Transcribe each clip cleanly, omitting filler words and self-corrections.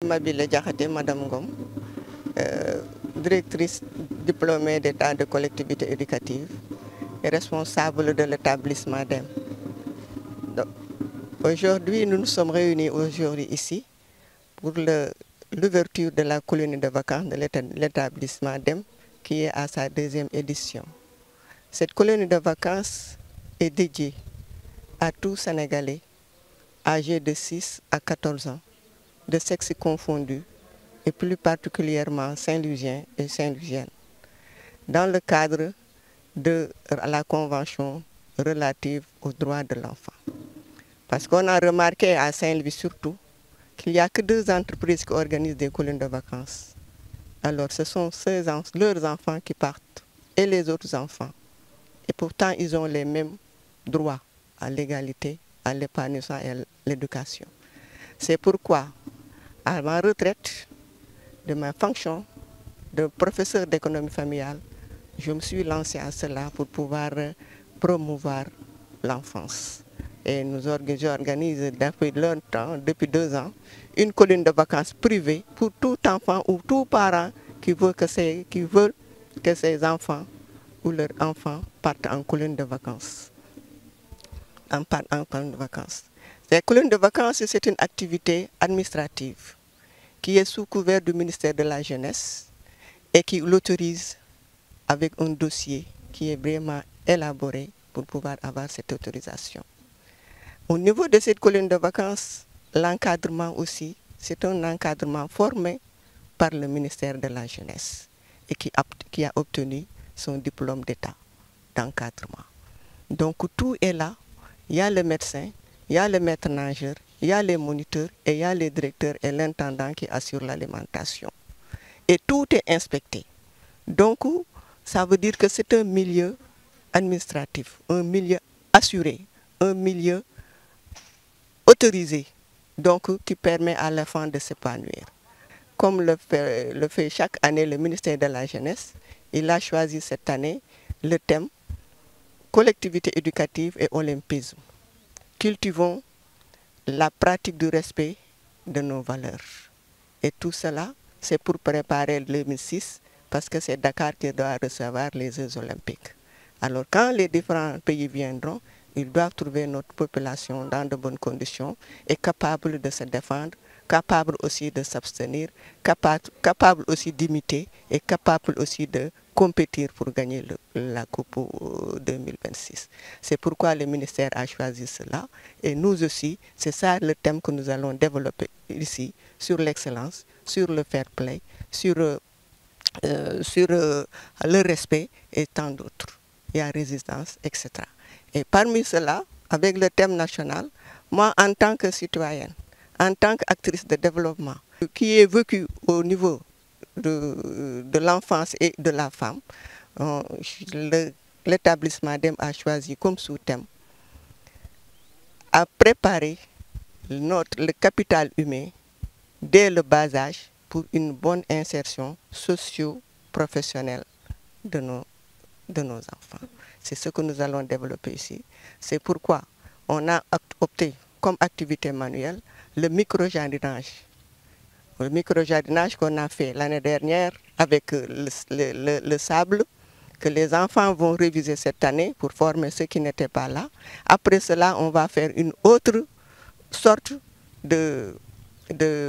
Mabile Diakhaté, Madame Ngom, directrice diplômée d'État de collectivité éducative et responsable de l'établissement DEM. Aujourd'hui, nous nous sommes réunis ici pour l'ouverture de la colonie de vacances de l'établissement DEM qui est à sa deuxième édition. Cette colonie de vacances est dédiée à tout Sénégalais âgés de 6 à 14 ans, de sexe confondus, et plus particulièrement Saint-Louisiens et Saint-Louisiennes, dans le cadre de la Convention relative aux droits de l'enfant. Parce qu'on a remarqué à Saint-Louis surtout qu'il n'y a que 2 entreprises qui organisent des colonies de vacances. Alors ce sont leurs enfants qui partent et les autres enfants. Et pourtant ils ont les mêmes droits à l'égalité, à l'épanouissement et à l'éducation. C'est pourquoi, à ma retraite de ma fonction de professeur d'économie familiale, je me suis lancé à cela pour pouvoir promouvoir l'enfance. Et nous organisons depuis longtemps, depuis 2 ans, une colonie de vacances privée pour tout enfant ou tout parent qui veut que ses enfants ou leurs enfants partent en colonie de vacances. Cette colonie de vacances, c'est une activité administrative qui est sous couvert du ministère de la Jeunesse et qui l'autorise avec un dossier qui est vraiment élaboré pour pouvoir avoir cette autorisation. Au niveau de cette colonie de vacances, l'encadrement aussi, c'est un encadrement formé par le ministère de la Jeunesse et qui a obtenu son diplôme d'État d'encadrement. Donc tout est là. Il y a le médecin, il y a le maître nageur, il y a les moniteurs et il y a les directeurs et l'intendant qui assure l'alimentation. Et tout est inspecté. Donc, ça veut dire que c'est un milieu administratif, un milieu assuré, un milieu autorisé, donc qui permet à l'enfant de s'épanouir. Comme le fait chaque année le ministère de la Jeunesse, il a choisi cette année le thème collectivité éducative et olympisme. Cultivons la pratique du respect de nos valeurs. Et tout cela, c'est pour préparer le 2006, parce que c'est Dakar qui doit recevoir les Jeux olympiques. Alors quand les différents pays viendront, ils doivent trouver notre population dans de bonnes conditions et capable de se défendre, capable aussi de s'abstenir, capable aussi d'imiter et capable aussi de compétir pour gagner la Coupe 2026. C'est pourquoi le ministère a choisi cela et nous aussi, c'est ça le thème que nous allons développer ici, sur l'excellence, sur le fair play, sur le respect et tant d'autres. Il y a résistance, etc. Et parmi cela, avec le thème national, moi en tant que citoyenne, en tant qu'actrice de développement, qui est vécue au niveau de l'enfance et de la femme, l'établissement DEM a choisi comme sous-thème à préparer le capital humain dès le bas âge pour une bonne insertion socio-professionnelle de nos enfants. C'est ce que nous allons développer ici. C'est pourquoi on a opté comme activité manuelle le micro-jardinage. Le micro-jardinage qu'on a fait l'année dernière avec le sable, que les enfants vont réviser cette année pour former ceux qui n'étaient pas là. Après cela, on va faire une autre sorte de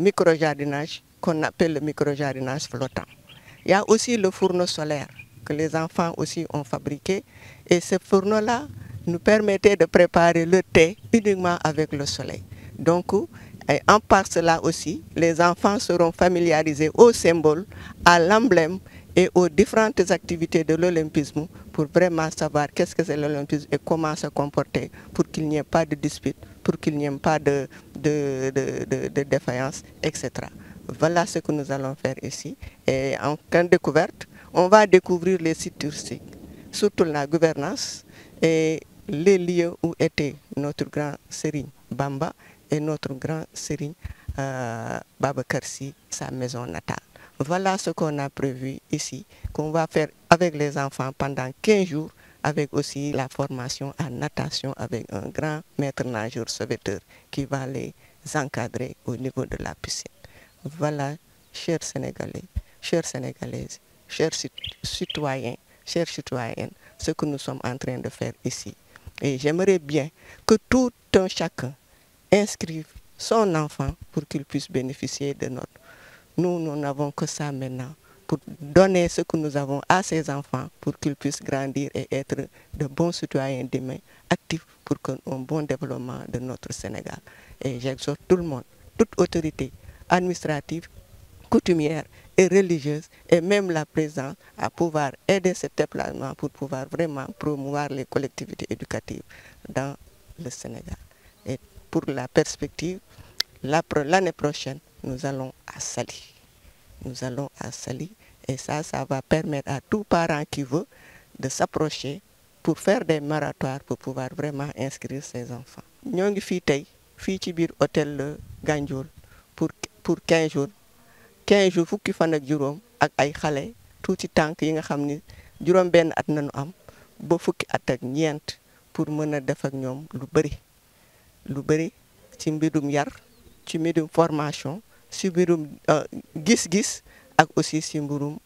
micro-jardinage qu'on appelle le micro-jardinage flottant. Il y a aussi le fourneau solaire que les enfants aussi ont fabriqué. Et ce fourneau-là nous permettait de préparer le thé uniquement avec le soleil. Donc, en part cela aussi, les enfants seront familiarisés au symbole, à l'emblème et aux différentes activités de l'olympisme pour vraiment savoir qu'est-ce que c'est l'olympisme et comment se comporter pour qu'il n'y ait pas de dispute, pour qu'il n'y ait pas de défaillance, etc. Voilà ce que nous allons faire ici. Et en découverte, on va découvrir les sites touristiques, surtout la gouvernance et les lieux où était notre grand Serigne Bamba et notre grand Serigne Babacar Sy, sa maison natale. Voilà ce qu'on a prévu ici, qu'on va faire avec les enfants pendant 15 jours, avec aussi la formation en natation avec un grand maître nageur sauveteur qui va les encadrer au niveau de la piscine. voilà, chers Sénégalais, chères Sénégalaises, citoyens, chères citoyennes, ce que nous sommes en train de faire ici. Et j'aimerais bien que tout un chacun inscrive son enfant pour qu'il puisse bénéficier de notre. Nous n'avons que ça maintenant, pour donner ce que nous avons à ces enfants, pour qu'ils puissent grandir et être de bons citoyens demain, actifs pour un bon développement de notre Sénégal. Et j'exhorte tout le monde, toute autorité administrative, coutumière et religieuse, et même la présidence, à pouvoir aider cet déplacement pour pouvoir vraiment promouvoir les collectivités éducatives dans le Sénégal. Et pour la perspective, l'année prochaine, nous allons à Saly. Nous allons à Saly, et ça va permettre à tout parent qui veut de s'approcher pour faire des moratoires pour pouvoir vraiment inscrire ses enfants. Nous sommes ici à l'hôtel Gandiol pour 15 jours. 15 jours fukki fan ak juróom ak ay xale tuuti tànk yi nga xam ni juróom benn at nañu am ba fukki at ak ñeent pour mën a def ak ñoom lu bëri ci mbirum yar, ci mbirum formation, ci mbirum gis-gis, ak aussi ci mbirum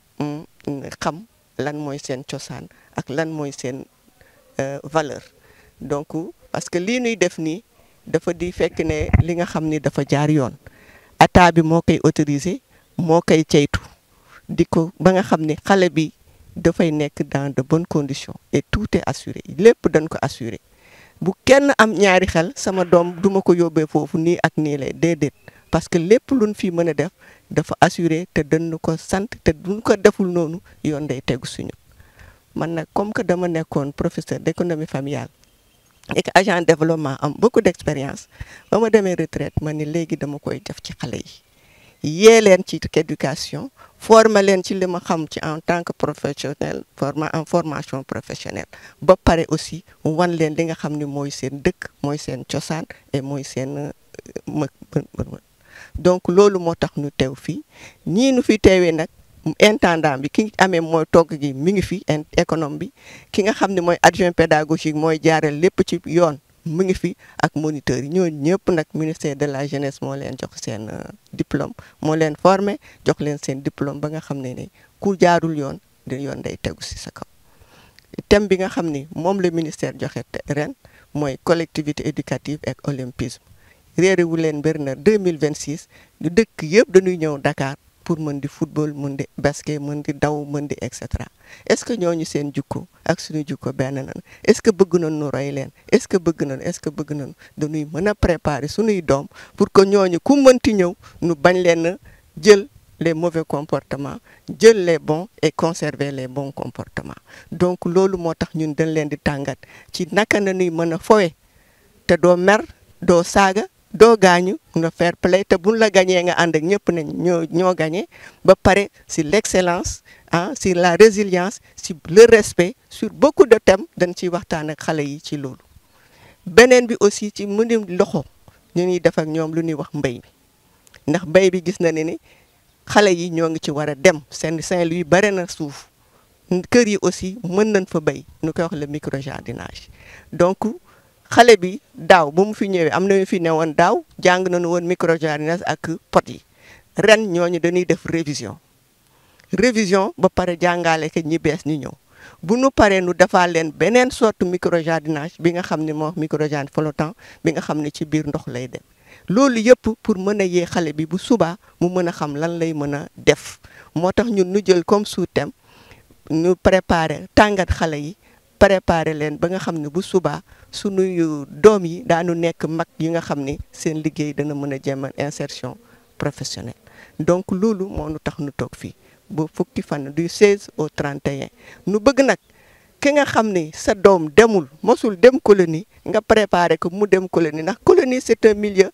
xam lan mooy seen cosaan ak lan mooy seen valeur. Donc parce que lii nuy def nii dafa di fekk ne li nga xam ni dafa jaar yoon état bi moo koy autorisé, moo koy ceytu di ko ba nga xam ne xale bi dafay nekk dans de bonnes conditions et tout est assuré, lépp dañ ko assuré. Bu kenn am ñaari xel sama doom duma ko yóbbee foofu nii ak nii lay déedéet, parce que lépp luñ fi mën a def dafa assuré te dañ ko sant, te duñ ko deful noonu yoon day tegu suñu. Man nag comme que dama nekkoon professeur d'économie familiale et que agent de développement am beaucoup d'expérience, ba ma demee retraite ma ni léegi dama koy def ci xale yi. Yee leen ci éducation, former leen ci li ma xam ci en tant que professionnel, en formation professionnelle, ba pare aussi wan leen li nga xam ni mooy seen dëkk, mooy seen cosaan et mooy seen donc loolu moo tax ñu teew fii. ñii nu fi teewee nag intendant bi ki amee mooy togg gi mi ngi fi, économe bi ki nga xam ne mooy adjoint pédagogique mooy jaaral lépp ci yoon mu ngi fi, ak moniteurs yi ñoo ñëpp nag ministère de la jeunesse moo leen jox seen diplôme, moo leen formé jox leen seen diplôme ba nga xam ne ku jaarul yoon yoon day tegu si sa kaw. Thème bi nga xam ni moom le ministère joxe ren mooy collectivité éducative et olympisme. réeréwu leen mbir na 2026 ñu dëkk yëpp dañuy ñëw Dakar pour mën di football, mën di basket, mën di daw, mën di et cetera. Est-ce que ñooñu seen jukko ak suñu jukko benn nañu? Est-ce que bëgg nañu nu roy leen? Est-ce que bëgg nañu dañuy mën a préparer suñuy doom pour que ñooñu ku mënti ñëw nu bañ leen jël les mauvais comportements, jël les bons et conserver les bons comportements. Donc loolu moo tax ñun dañ leen di tàngat ci naka na ñuy mën a fowe te doo mer, doo saaga, doo gaañu, nga fair play, te buñ la gañee nga ànd ak ñëpp nañ ñoo gagné ba pare si l'excellence, sur la résilience, sur le respect, sur beaucoup de thèmes dañ ciy waxtaan ak xale yi ci loolu. Beneen bi aussi ci mënum loxo ñu ñuy def ak ñoom lu ñuy wax mbay bi, ndax mbay bi gis na ne ni xale yi ñoo ngi ci war a dem seen Saint-Louis bare na suuf, kër yi aussi mën nañ fa bay, ñu koy wax le micro-jardinage. Donc xale bi daaw ba mu fi ñëwee am nañu fi ne woon daaw jàng nañu woon micro-jardinage ak pot yi. Ren ñooñu dañuy def révision ba pare jàngale ko ñi bees ñu ñëw bu nu paree nu defaat leen beneen sorte micro-jardinage bi nga xam ne moo micro-jardinage flottant bi nga xam ne ci biir ndox lay dem. Loolu yëpp pour mën a yee xale bi bu subaa mu mën a xam lan lay mën a def, moo tax ñun nu jël comme sous-thème ñu préparer tàngat xale yi, préparer leen ba nga xam ne bu subaa sunuy doom yi daanu nekk mag yi nga xam ne seen liggéey dana mën a jëmal insertion professionnelle. Donc loolu moo nu tax nu toog fii ba fukki fan du 16 au 31 nu bëgg nag ki nga xam ne sa doom demul mosul dem colonie nga préparer ko mu dem colonie, ndax colonie c'est un milieu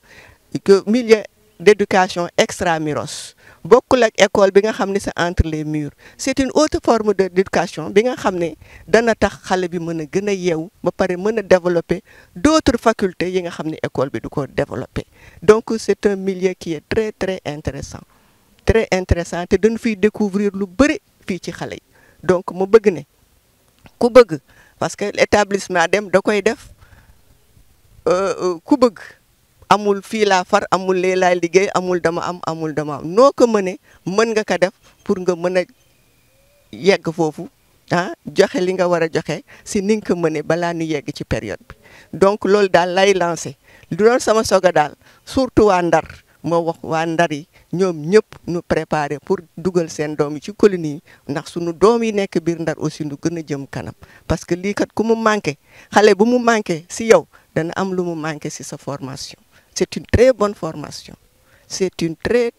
d'éducation extramuros, bokkul ak école bi nga xam ne c'est entre les murs. C'est une autre forme d'éducation bi nga xam ne dana tax xale bi mën a gën a yeewu ba pare mën a développer d'autres facultés yi nga xam ne école bi du ko développer. Donc c'est un milieu qui est très très intéressant te dañu fiy découvrir lu bëri fii ci xale yi. Donc mu bëgg ne ku bëgg, parce que l'établissement dem da koy def ku bëgg amul fii laa far amul lee laay liggéey amul dama am noo ko mëne mën nga ko def pour nga mën a yegg foofu joxe li nga war a joxe si ni nga ko mëne balaa ñu yegg ci période bi donc loolu daal lay lancé lu doon sama soga daal surtout waa Ndar moo wax waa Ndar yi ñoom ñëpp ñu préparer pour dugal seen doom yi ci colonie yi ndax sunu doom yi nekk biir Ndar aussi nu gën a jëm kanam parce que lii kat ku mu manqué xale bu mu manqué si yow dana am lu mu manqué si sa formation c'est une très bonne formation c'est une très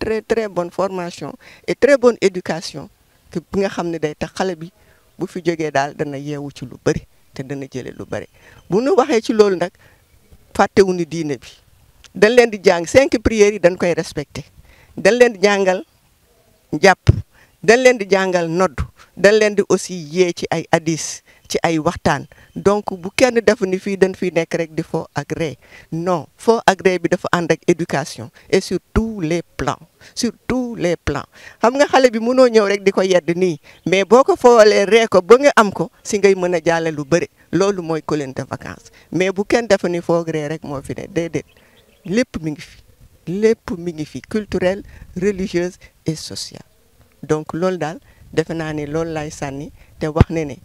bonne formation et très bonne éducation que bi nga xam ne day tax xale bi bu fi jógee daal dana yeewu ci lu bëri te dana jële lu bëri bu nu waxee ci loolu nag fàttewuñu diine bi dañ leen di jàng 5 prières yi dañ koy respecté dañ leen di jàngal njàpp dañ leen di jàngal nodd dañ leen di aussi yee ci ay hadis ci ay waxtaan donc bu kenn def ni fii dañ fiy nekk rek di fo ak ree non fo ak ree bi dafa ànd ak éducation et sur tous les plans xam nga xale bi mënoo ñëw rek di ko yedd nii mais boo ko foowalee ree ko ba nga am ko si ngay mën a jàlle lu bëri loolu mooy colonie de vacances mais bu kenn def ni foog ree rek moo fi ne déedéet lépp mi ngi fi culturelle religieuse et sociale donc loolu daal defe naa ne loolu lay sànni te wax ne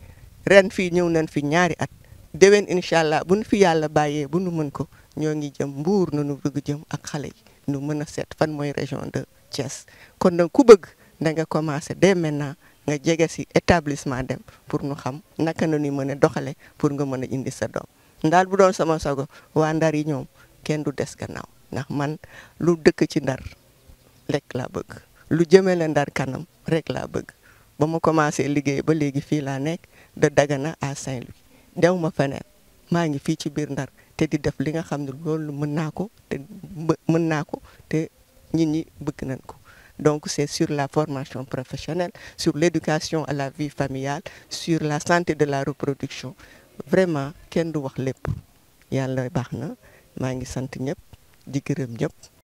ren fii ñëw nañ fi ñaari at déwén incha allah bu nu fi yàlla bàyyee bu nu mën ko ñoo ngi jëm Mbour nu bëgg jëm ak xale yi nu mën a seet fan mooy région de Thiès kon nag ku bëgg da nga commencer dès maintenant nga jege si établissement dem pour nu xam naka na ñuy mën a doxale pour nga mën a indi sa doom ndaal bu doon sama sago waa Ndar yi ñoom kenn du des gannaaw ndax man lu dëkk ci Ndar rek laa bëgg lu jëmale Ndar kanam rek laa bëgg ba ma commencé liggéey ba léegi fii laa nekk de Dagana à Saint-Louis dew ma feneen maa ngi fii ci biir Ndar te di def li nga xam ne loolu mën naa ko te nit ñi bëgg nañ ko donc c'est sur la formation professionnelle sur l'éducation à la vie familiale sur la santé de la reproduction vraiment kenn du wax lépp yàlla baax na maa ngi sant ñëpp di gërëm ñëpp